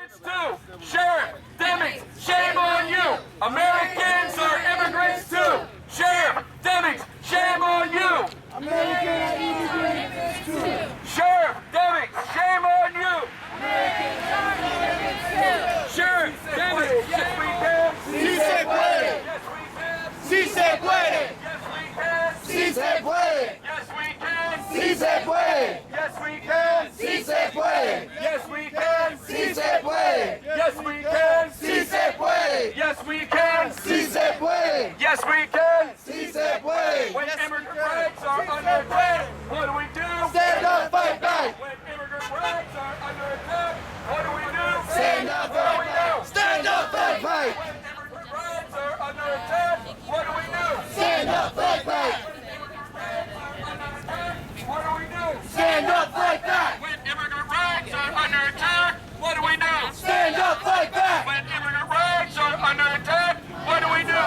immigrants too. Sheriff Demings, shame on you. Americans are immigrants too. Sheriff Demings, shame on you. Americans are immigrants too. Sheriff Demings, shame on you. Americans are immigrants too. Sheriff Demings, yes we can. Sí se puede. Yes we can. Sí se puede. Yes we can. Sí se puede. Yes we can. Sí se puede. Yes we can. Sí se puede. Yes we can. Sí se puede. Yes we can. Sí se puede. Yes we can. Sí se puede. Yes we can. Sí se puede. When immigrant rights are under attack, what do we do? Stand up, fight back. When immigrant rights are under attack, what do we do? Stand up, fight back. Stand up, fight back. When immigrant rights are under attack, what do we do? Stand up, fight back. What do we do? Stand up, fight back. When immigrant rights are under attack, what do we do? Stand up, fight back. When immigrant rights are under attack, what do we do?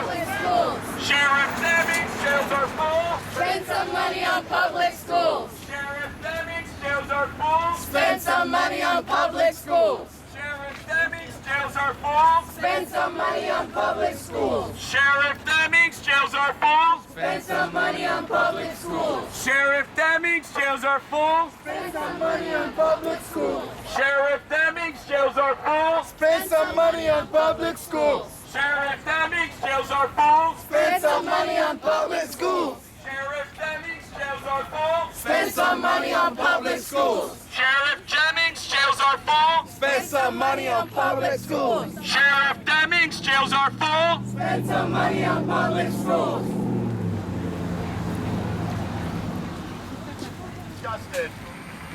Sheriff Demings, jails are full. Spend some money on public schools. Sheriff Demings, jails are full. Spend some money on public schools. Sheriff Demings, jails are full. Spend some money on public schools. Sheriff Demings, jails are full. Spend some money on public schools. Sheriff Demings, jails are full. Spend some money on public schools. Sheriff Demings, jails are full. Spend some money on public schools. Sheriff Demings, jails are full. Spend some money on public schools. Sheriff Demings, jails are full. Spend some money on public schools. Sheriff Demings, jails are full. Spend some money on public schools. Sheriff Demings, jails are full. Spend some money on public schools. Disgusted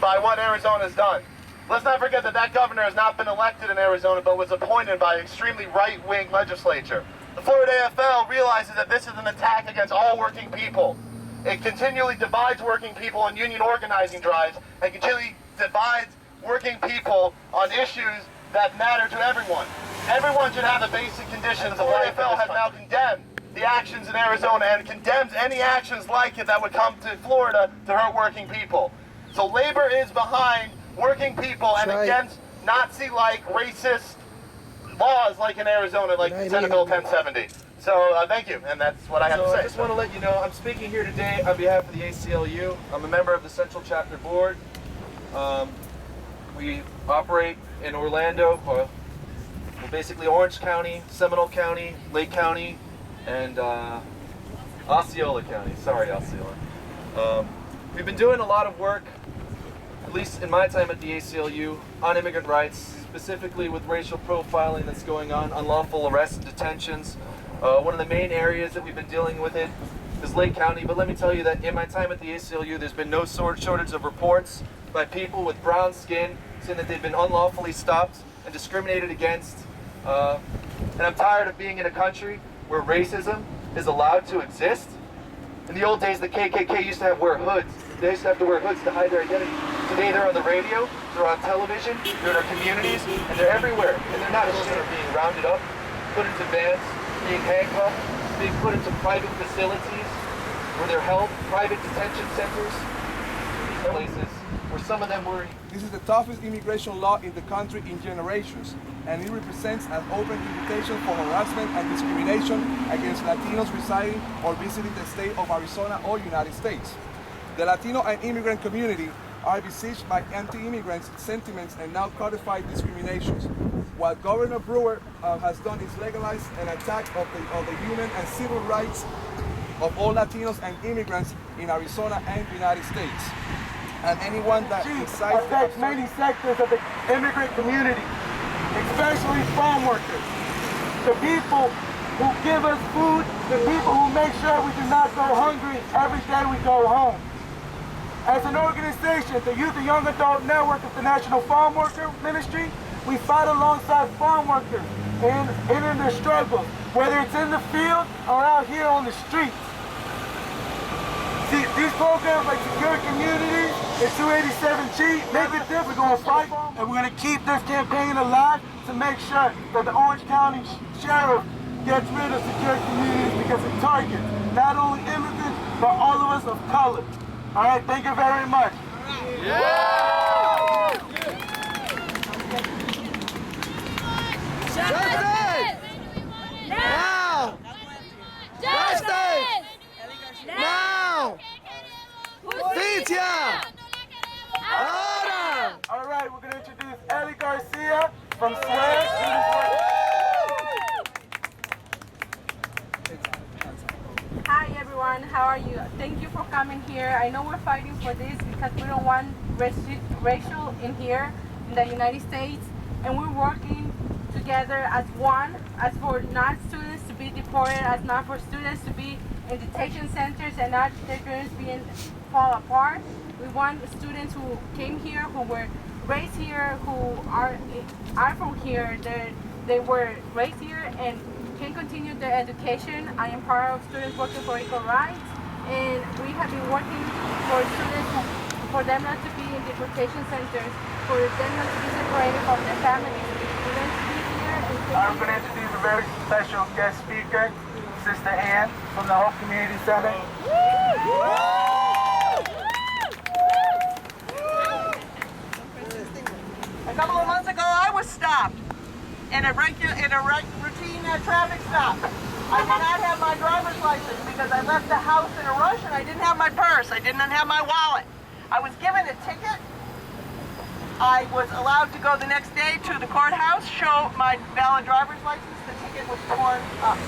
by what Arizona's done. Let's not forget that that governor has not been elected in Arizona, but was appointed by an extremely right-wing legislature. The Florida AFL realizes that this is an attack against all working people. It continually divides working people on union organizing drives and continually divides working people on issues that matter to everyone. Everyone should have the basic conditions. The AFL has now condemned the actions in Arizona and condemns any actions like it that would come to Florida to hurt working people. So labor is behind working people and against Nazi-like racist laws like in Arizona, like Senate Bill 1070. So thank you, and that's what I have to say. I just want to let you know, I'm speaking here today on behalf of the ACLU. I'm a member of the Central Chapter Board. We operate in Orlando, well, basically Orange County, Seminole County, Lake County, and Osceola County. Sorry, Osceola. We've been doing a lot of work, at least in my time at the ACLU, on immigrant rights, specifically with racial profiling that's going on, unlawful arrests and detentions. One of the main areas that we've been dealing with it is Lake County, but let me tell you that in my time at the ACLU, there's been no shortage of reports by people with brown skin saying that they've been unlawfully stopped and discriminated against. And I'm tired of being in a country where racism is allowed to exist. In the old days, the KKK used to wear hoods. They used to have to wear hoods to hide their identity. Today, they're on the radio, they're on television, they're in our communities, and they're everywhere. And they're not ashamed of being rounded up, put into vans, being handcuffed, being put into private facilities where they're held, private detention centers, places where some of them were. This is the toughest immigration law in the country in generations, and it represents an open invitation for harassment and discrimination against Latinos residing or visiting the state of Arizona or United States. The Latino and immigrant community are besieged by anti-immigrant sentiments and now codified discriminations. What Governor Brewer has done is legalize an attack of the human and civil rights of all Latinos and immigrants in Arizona and United States. And anyone that affects many sectors of the immigrant community, especially farm workers, the people who give us food, the people who make sure we do not go hungry every day we go home. As an organization, the Youth and Young Adult Network of the National Farm Worker Ministry, we fight alongside farm workers in their struggles, whether it's in the field or out here on the streets. See, these programs like Secure Communities and 287G make it difficult. We're going to fight and we're going to keep this campaign alive to make sure that the Orange County Sheriff gets rid of Secure Communities because it targets not only immigrants, but all of us of color. All right, thank you very much. Yeah. in here. I know we're fighting for this because we don't want racial in here in the United States, and we're working together as one, as for non-students to be deported, as not for students to be in detention centers and not their dreams being fall apart. We want students who came here, who were raised here, who are from here. They were raised here and can continue their education. I am part of Students Working for Equal Rights, and we have been working for students, for them not to be in deportation centers, for them not to be separated from their families, for them to be here. I'm going to introduce a very special guest speaker, Sister Ann from the Hope Community Center. A couple of months ago, I was stopped in a routine traffic stop. I did not have my driver's license because I left the house in a rush and I didn't have my purse. I did not have my wallet. I was given a ticket. I was allowed to go the next day to the courthouse, show my valid driver's license. The ticket was torn up.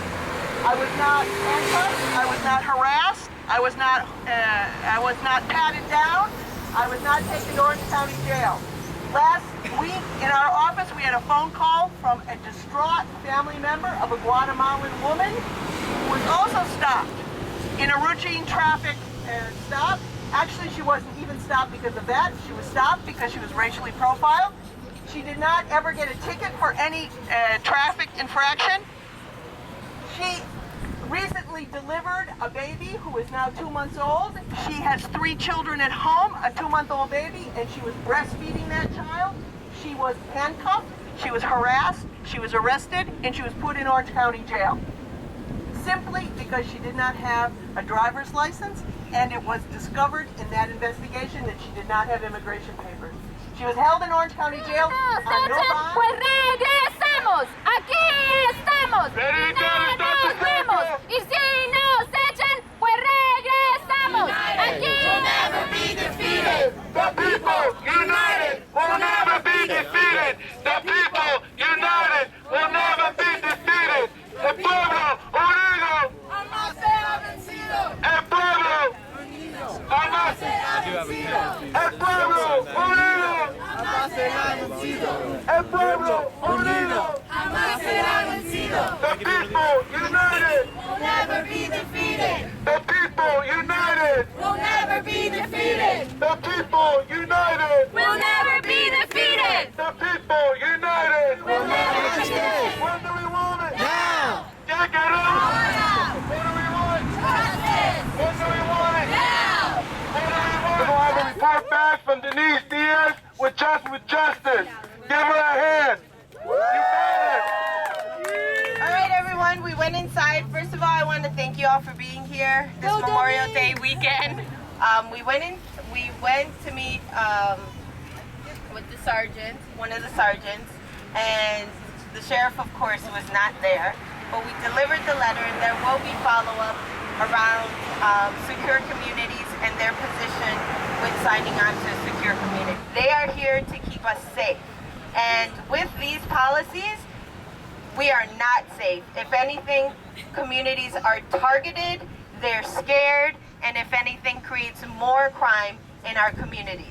I was not handcuffed. I was not harassed. I was not patted down. I was not taken to Orange County Jail. Last week in our office, we had a phone call from a distraught family member of a Guatemalan woman who was also stopped in a routine traffic stop. Actually, she wasn't even stopped because of that. She was stopped because she was racially profiled. She did not ever get a ticket for any traffic infraction. She recently delivered a baby who is now 2 months old. She has 3 children at home, a 2-month-old baby, and she was breastfeeding that child. She was handcuffed, she was harassed, she was arrested, and she was put in Orange County Jail. Simply because she did not have a driver's license, and it was discovered in that investigation that she did not have immigration papers. She was held in Orange County Jail on no bond. Pues regresamos, aquí estamos, no nos vemos, y si nos echan, pues regresamos, aquí. We'll never be defeated. The people united will never be defeated. The people united will never be defeated. El pueblo unido Jamás será vencido. El pueblo Jamás será vencido. El pueblo unido Jamás será vencido. El pueblo unido Jamás será vencido. The people united We'll never be defeated. The people united We'll never be defeated. The people united We'll never be defeated. The people united We'll never be defeated. When do we want it? Now! Get it up! When do we want it? Justice. When do we want it? Now. When do we want it? We're gonna have a report back from Denise Diaz with justice. Give her a hand. You got it. All right, everyone, we went inside. First of all, I want to thank you all for being here this Memorial Day weekend. We went to meet with the sergeant, one of the sergeants, and the sheriff, of course, was not there. But we delivered the letter, and there will be follow-up around secure communities and their position with signing on to a secure community. They are here to keep us safe. And with these policies, we are not safe. If anything, communities are targeted, they're scared, and if anything, creates more crime in our communities.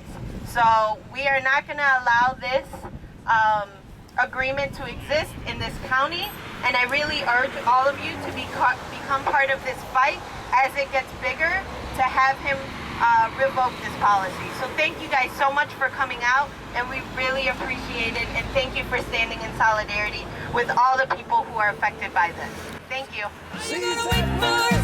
So we are not going to allow this agreement to exist in this county, and I really urge all of you to become part of this fight as it gets bigger, to have him revoke this policy. So thank you guys so much for coming out, and we really appreciate it, and thank you for standing in solidarity with all the people who are affected by this. Thank you. We're gonna wait for